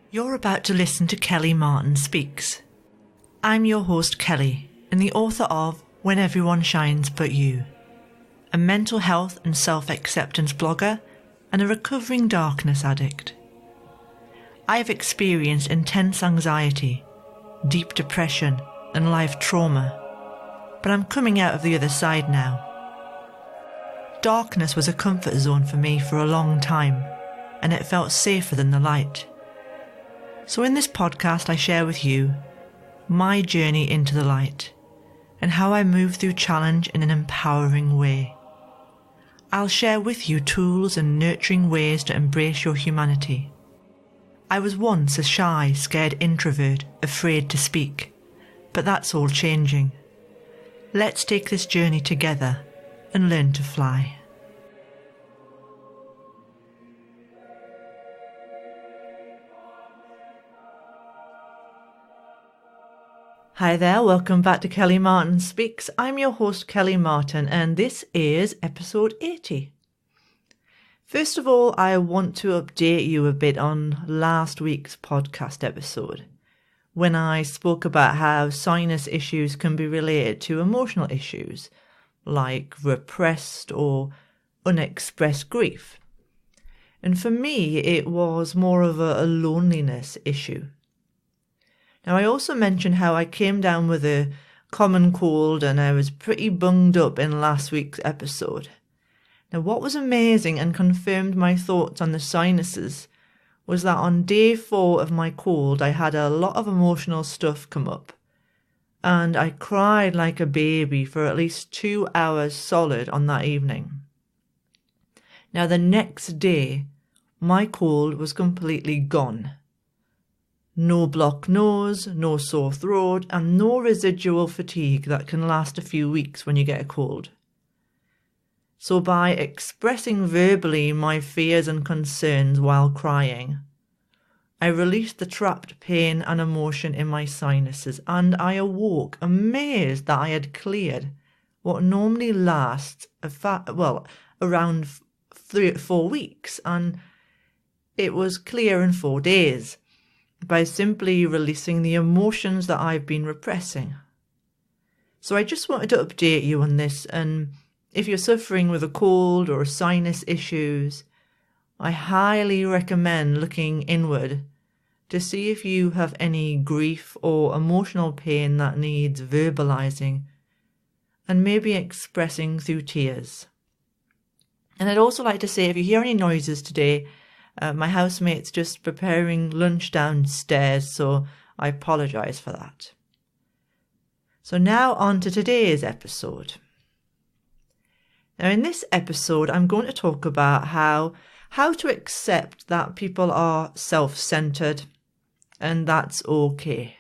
You're about to listen to Kelly Martin Speaks. I'm your host Kelly, and the author of When Everyone Shines But You, a mental health and self-acceptance blogger and a recovering darkness addict. I have experienced intense anxiety, deep depression and life trauma, but I'm coming out of the other side now. Darkness was a comfort zone for me for a long time, and it felt safer than the light. So in this podcast I share with you my journey into the light and how I move through challenge in an empowering way. I'll share with you tools and nurturing ways to embrace your humanity. I was once a shy, scared introvert, afraid to speak, but that's all changing. Let's take this journey together and learn to fly. Hi there, welcome back to Kelly Martin Speaks. I'm your host Kelly Martin and this is episode 80. First of all, I want to update you a bit on last week's podcast episode when I spoke about how sinus issues can be related to emotional issues like repressed or unexpressed grief. And for me, it was more of a loneliness issue. Now, I also mentioned how I came down with a common cold and I was pretty bunged up in last week's episode. Now, what was amazing and confirmed my thoughts on the sinuses was that on day 4 of my cold, I had a lot of emotional stuff come up. And I cried like a baby for at least 2 hours solid on that evening. Now, the next day, my cold was completely gone. No blocked nose, no sore throat, and no residual fatigue that can last a few weeks when you get a cold. So by expressing verbally my fears and concerns while crying, I released the trapped pain and emotion in my sinuses, and I awoke amazed that I had cleared what normally lasts around 3 or 4 weeks, and it was clear in 4 days. By simply releasing the emotions that I've been repressing. So I just wanted to update you on this, and if you're suffering with a cold or sinus issues, I highly recommend looking inward to see if you have any grief or emotional pain that needs verbalizing and maybe expressing through tears. And I'd also like to say, if you hear any noises today, my housemate's just preparing lunch downstairs, so I apologise for that. So now on to today's episode. Now in this episode, I'm going to talk about how to accept that people are self-centred and that's okay.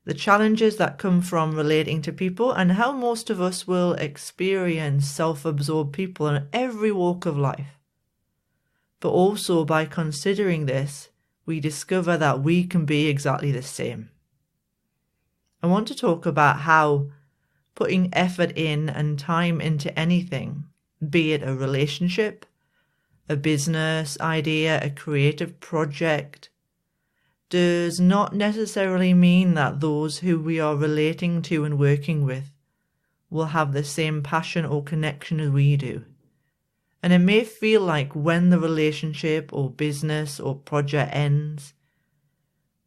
The challenges that come from relating to people and how most of us will experience self-absorbed people in every walk of life. But also by considering this, we discover that we can be exactly the same. I want to talk about how putting effort in and time into anything, be it a relationship, a business idea, a creative project, does not necessarily mean that those who we are relating to and working with will have the same passion or connection as we do. And it may feel like when the relationship or business or project ends,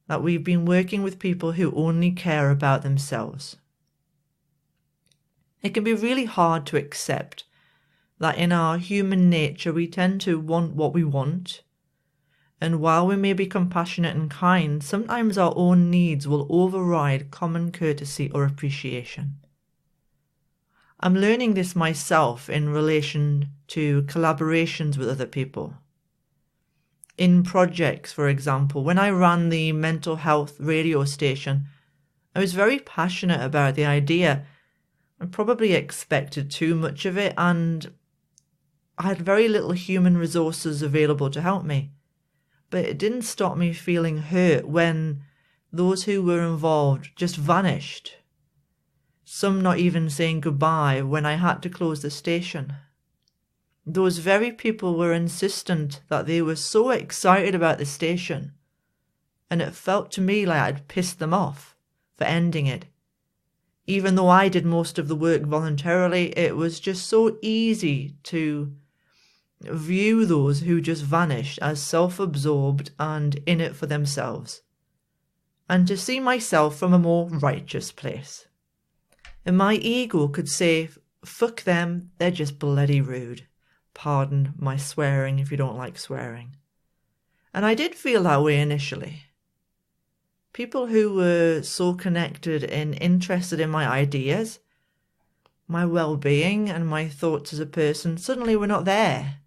that we've been working with people who only care about themselves. It can be really hard to accept that in our human nature we tend to want what we want, and while we may be compassionate and kind, sometimes our own needs will override common courtesy or appreciation. I'm learning this myself in relation to collaborations with other people. In projects, for example, when I ran the mental health radio station, I was very passionate about the idea. I probably expected too much of it, and I had very little human resources available to help me. But it didn't stop me feeling hurt when those who were involved just vanished. Some not even saying goodbye when I had to close the station. Those very people were insistent that they were so excited about the station and it felt to me like I'd pissed them off for ending it. Even though I did most of the work voluntarily, it was just so easy to view those who just vanished as self-absorbed and in it for themselves, and to see myself from a more righteous place. And my ego could say, fuck them, they're just bloody rude. Pardon my swearing if you don't like swearing. And I did feel that way initially. People who were so connected and interested in my ideas, my well-being and my thoughts as a person suddenly were not there.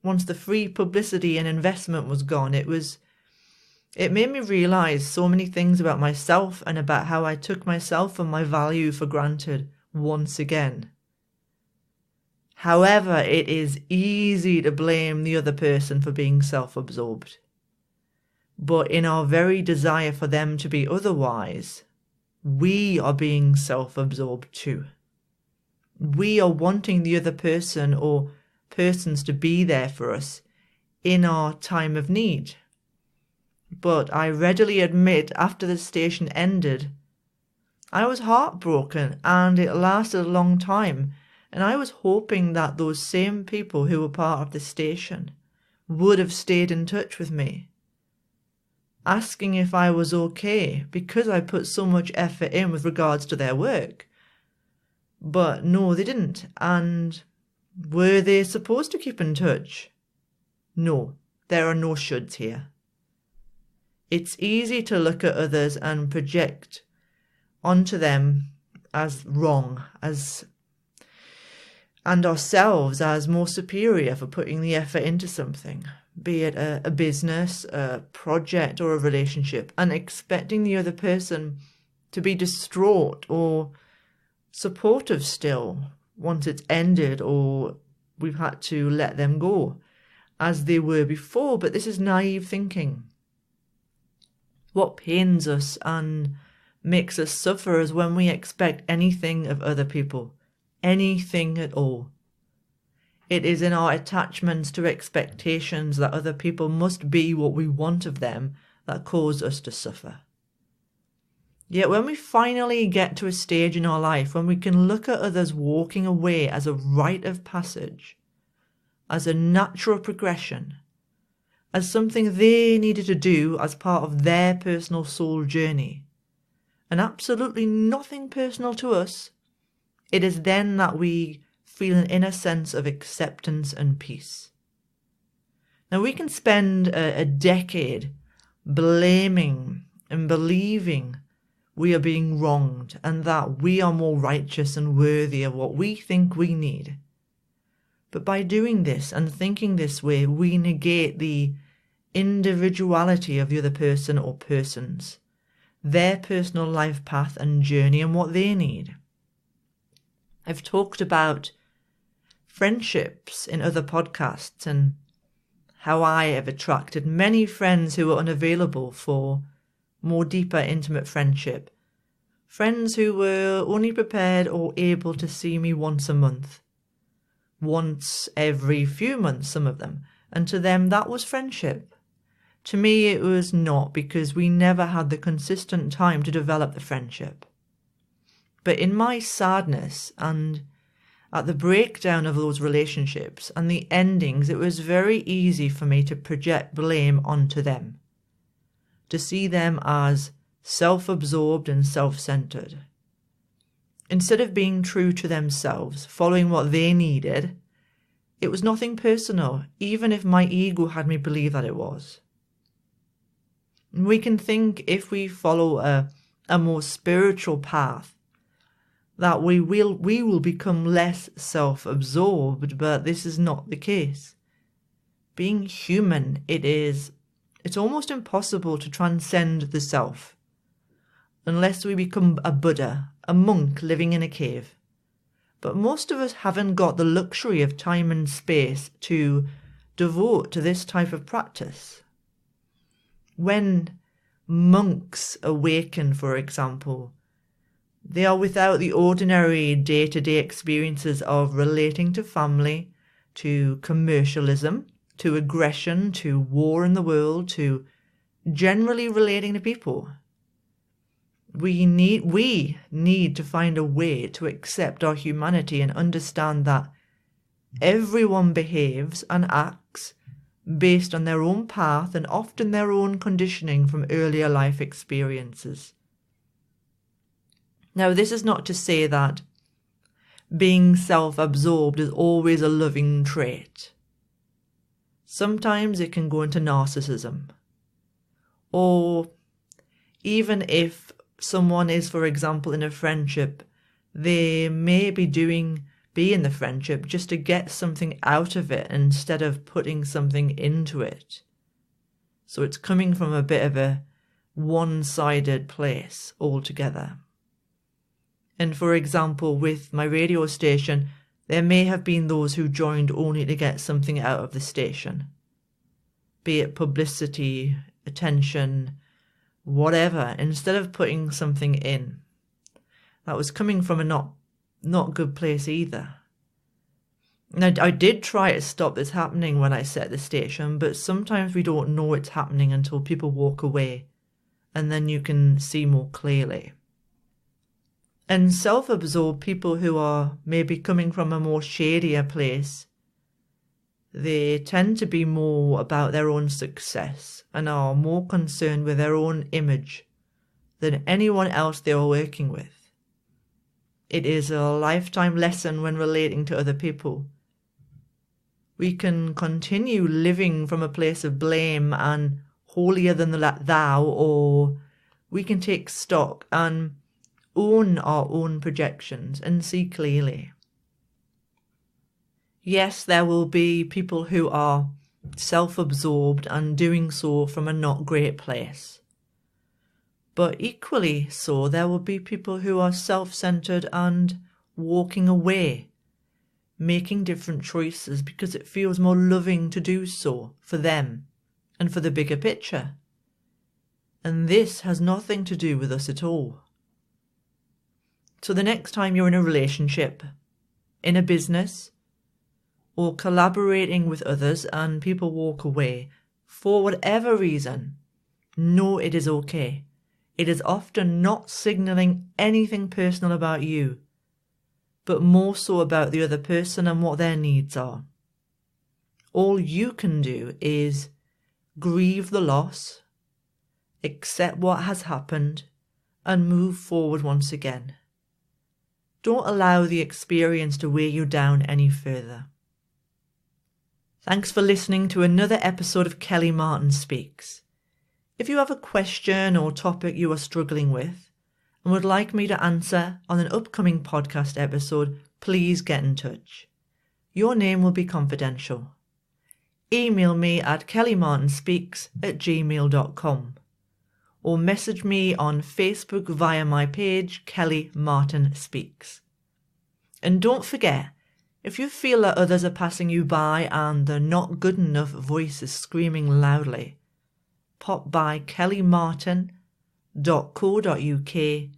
Once the free publicity and investment was gone, it made me realise so many things about myself and about how I took myself and my value for granted once again. However, it is easy to blame the other person for being self-absorbed. But in our very desire for them to be otherwise, we are being self-absorbed too. We are wanting the other person or persons to be there for us in our time of need. But I readily admit, after the station ended, I was heartbroken, and it lasted a long time, and I was hoping that those same people who were part of the station would have stayed in touch with me, asking if I was okay because I put so much effort in with regards to their work. But no, they didn't. And were they supposed to keep in touch? No, there are no shoulds here. It's easy to look at others and project onto them as wrong, and ourselves as more superior for putting the effort into something, be it a business, a project, or a relationship, and expecting the other person to be distraught or supportive still once it's ended or we've had to let them go as they were before. But this is naive thinking. What pains us and makes us suffer is when we expect anything of other people, anything at all. It is in our attachments to expectations that other people must be what we want of them that cause us to suffer. Yet when we finally get to a stage in our life when we can look at others walking away as a rite of passage, as a natural progression, as something they needed to do as part of their personal soul journey, and absolutely nothing personal to us, it is then that we feel an inner sense of acceptance and peace. Now we can spend a decade blaming and believing we are being wronged and that we are more righteous and worthy of what we think we need. But by doing this and thinking this way, we negate the individuality of the other person or persons, their personal life path and journey and what they need. I've talked about friendships in other podcasts and how I have attracted many friends who were unavailable for more deeper, intimate friendship. Friends who were only prepared or able to see me once a month, once every few months, some of them. And to them, that was friendship. To me, it was not, because we never had the consistent time to develop the friendship. But in my sadness and at the breakdown of those relationships and the endings, it was very easy for me to project blame onto them, to see them as self-absorbed and self-centered. Instead of being true to themselves, following what they needed, it was nothing personal, even if my ego had me believe that it was. We can think if we follow a more spiritual path that we will become less self-absorbed, but this is not the case. Being human, it's almost impossible to transcend the self unless we become a Buddha, a monk living in a cave. But most of us haven't got the luxury of time and space to devote to this type of practice. When monks awaken, for example, they are without the ordinary day-to-day experiences of relating to family, to commercialism, to aggression, to war in the world, to generally relating to people. We need to find a way to accept our humanity and understand that everyone behaves and acts based on their own path and often their own conditioning from earlier life experiences. Now, this is not to say that being self-absorbed is always a loving trait. Sometimes it can go into narcissism. Or even if someone is, for example, in a friendship, they may be in the friendship just to get something out of it instead of putting something into it. So it's coming from a bit of a one-sided place altogether. And for example, with my radio station, there may have been those who joined only to get something out of the station, be it publicity, attention, whatever, instead of putting something in. That was coming from a not good place either. Now, I did try to stop this happening when I set the station, but sometimes we don't know it's happening until people walk away, and then you can see more clearly. And self-absorbed people who are maybe coming from a more shadier place, they tend to be more about their own success and are more concerned with their own image than anyone else they are working with. It is a lifetime lesson when relating to other people. We can continue living from a place of blame and holier than thou, or we can take stock and own our own projections and see clearly. Yes, there will be people who are self-absorbed and doing so from a not great place. But equally so, there will be people who are self-centered and walking away, making different choices because it feels more loving to do so for them and for the bigger picture. And this has nothing to do with us at all. So the next time you're in a relationship, in a business, or collaborating with others and people walk away, for whatever reason, know it is okay. It is often not signalling anything personal about you, but more so about the other person and what their needs are. All you can do is grieve the loss, accept what has happened, and move forward once again. Don't allow the experience to weigh you down any further. Thanks for listening to another episode of Kelly Martin Speaks. If you have a question or topic you are struggling with and would like me to answer on an upcoming podcast episode, please get in touch. Your name will be confidential. Email me at kellymartinspeaks@gmail.com or message me on Facebook via my page, Kelly Martin Speaks. And don't forget, if you feel that others are passing you by and the not good enough voice is screaming loudly, pop by kellymartin.co.uk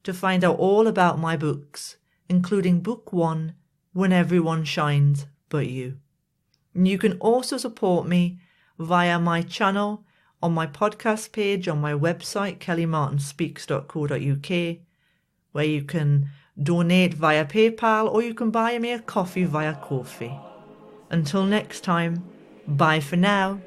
to find out all about my books, including Book 1, When Everyone Shines But You. And you can also support me via my channel, on my podcast page, on my website, kellymartinspeaks.co.uk, where you can donate via PayPal or you can buy me a coffee via Ko-fi. Until next time, bye for now.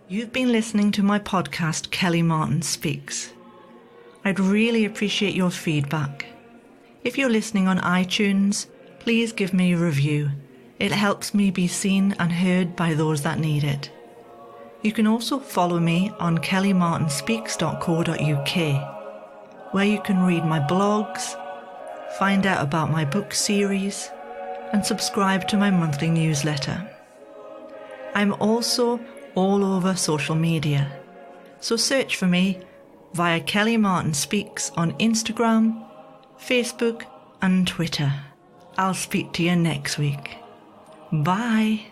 You've been listening to my podcast, Kelly Martin Speaks. I'd really appreciate your feedback. If you're listening on iTunes, please give me a review. It helps me be seen and heard by those that need it. You can also follow me on kellymartinspeaks.co.uk, where you can read my blogs, find out about my book series, and subscribe to my monthly newsletter. I'm also all over social media, so search for me via Kelly Martin Speaks on Instagram, Facebook and Twitter. I'll speak to you next week. Bye.